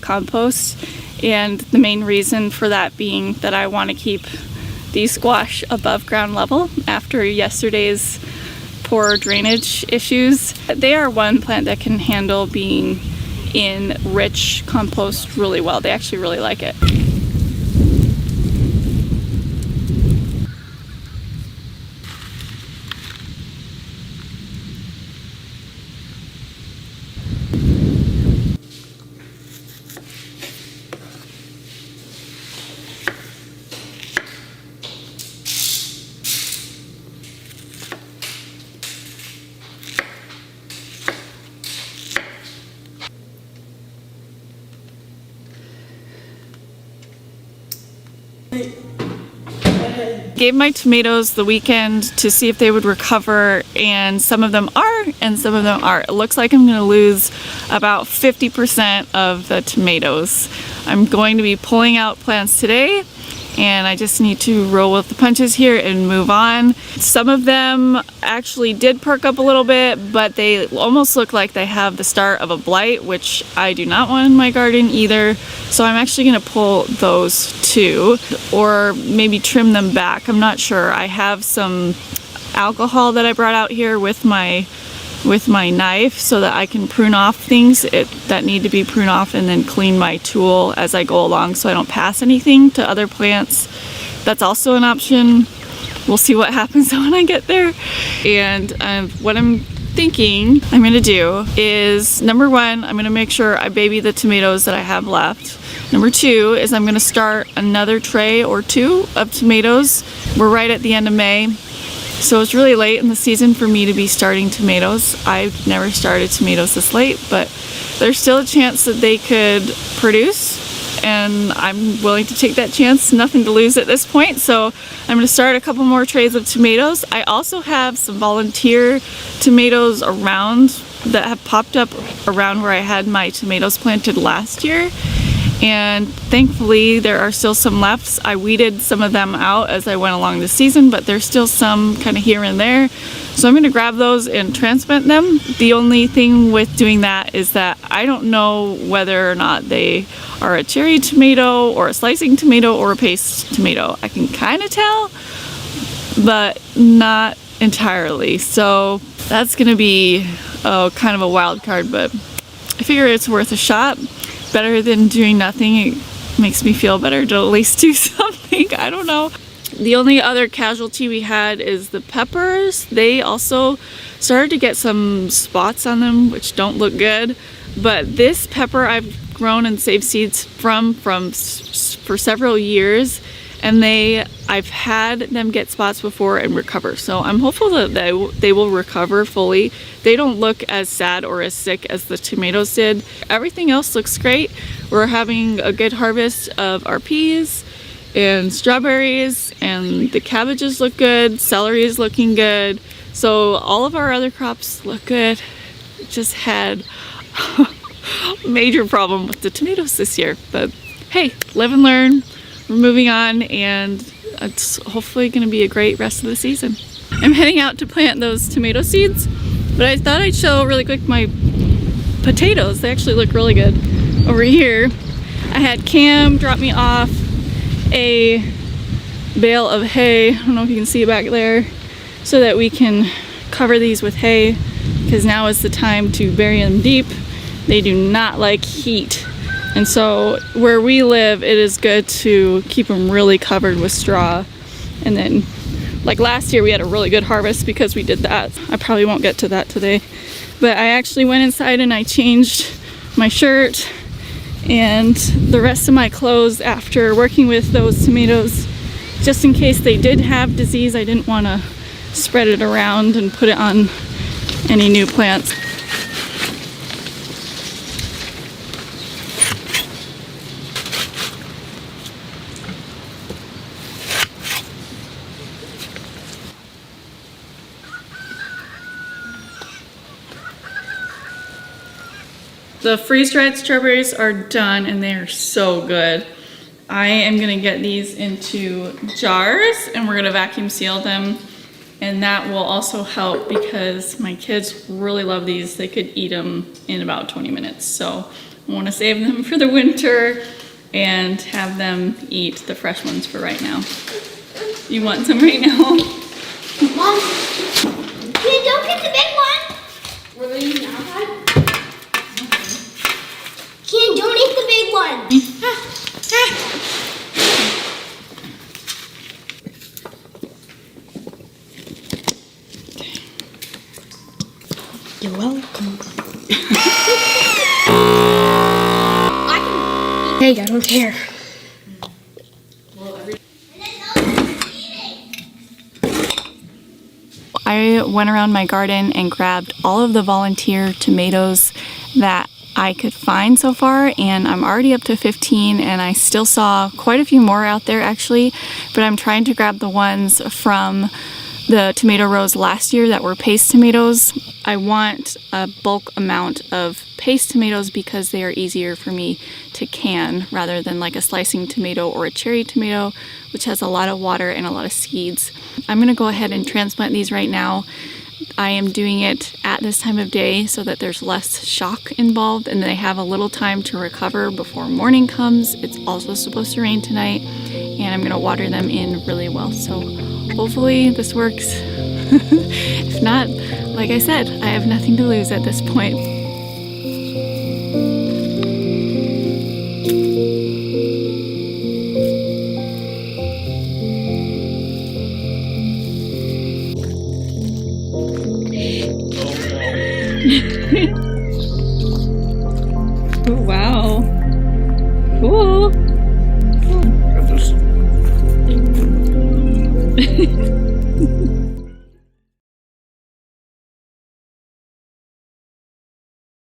compost, and the main reason for that being that I want to keep the squash above ground level after yesterday's poor drainage issues. They are one plant that can handle being in rich compost really well. They actually really like it. Gave my tomatoes the weekend to see if they would recover, and some of them are and some of them aren't. It looks like I'm going to lose about 50% of the tomatoes. I'm going to be pulling out plants today, and I just need to roll with the punches here and move on. Some of them actually did perk up a little bit, but they almost look like they have the start of a blight, which I do not want in my garden either. So I'm actually going to pull those too, or maybe trim them back. I'm not sure. I have some alcohol that I brought out here with my knife so that I can prune off things that need to be pruned off, and then clean my tool as I go along so I don't pass anything to other plants. That's also an option. We'll see what happens when I get there. And what I'm thinking I'm gonna do is, number one, I'm gonna make sure I baby the tomatoes that I have left. Number two is I'm gonna start another tray or two of tomatoes. We're right at the end of May. So it's really late in the season for me to be starting tomatoes. I've never started tomatoes this late, but there's still a chance that they could produce, and I'm willing to take that chance. Nothing to lose at this point. So I'm going to start a couple more trays of tomatoes. I also have some volunteer tomatoes around that have popped up around where I had my tomatoes planted last year. And thankfully there are still some left. I weeded some of them out as I went along the season, but there's still some kind of here and there. So I'm going to grab those and transplant them. The only thing with doing that is that I don't know whether or not they are a cherry tomato or a slicing tomato or a paste tomato. I can kind of tell, but not entirely. So that's going to be kind of a wild card, but I figure it's worth a shot. Better than doing nothing. It makes me feel better to at least do something. I don't know. The only other casualty we had is the peppers. They also started to get some spots on them, which don't look good. But this pepper I've grown and saved seeds from for several years, and I've had them get spots before and recover. So I'm hopeful that they will recover fully. They don't look as sad or as sick as the tomatoes did. Everything else looks great. We're having a good harvest of our peas and strawberries, and the cabbages look good. Celery is looking good. So all of our other crops look good. Just had a major problem with the tomatoes this year. But hey, live and learn. We're moving on, and it's hopefully going to be a great rest of the season. I'm heading out to plant those tomato seeds, but I thought I'd show really quick my potatoes. They actually look really good. Over here, I had Cam drop me off a bale of hay. I don't know if you can see it back there, so that we can cover these with hay, because now is the time to bury them deep. They do not like heat. And so where we live, it is good to keep them really covered with straw. And then, like last year, we had a really good harvest because we did that. I probably won't get to that today. But I actually went inside and I changed my shirt and the rest of my clothes after working with those tomatoes, just in case they did have disease. I didn't want to spread it around and put it on any new plants. The freeze-dried strawberries are done, and they are so good. I am gonna get these into jars, and we're gonna vacuum seal them, and that will also help because my kids really love these. They could eat them in about 20 minutes. So I want to save them for the winter and have them eat the fresh ones for right now. You want some right now? Mom, don't get the big one. Were they eating outside? Ken, don't eat the big one. You're welcome. Hey, I don't care. I went around my garden and grabbed all of the volunteer tomatoes that I could find so far, and I'm already up to 15, and I still saw quite a few more out there actually, but I'm trying to grab the ones from the tomato rows last year that were paste tomatoes. I want a bulk amount of paste tomatoes because they are easier for me to can rather than like a slicing tomato or a cherry tomato, which has a lot of water and a lot of seeds. I'm gonna go ahead and transplant these right now. I am doing it at this time of day so that there's less shock involved and they have a little time to recover before morning comes. It's also supposed to rain tonight, and I'm gonna water them in really well. So hopefully this works. If not, like I said, I have nothing to lose at this point.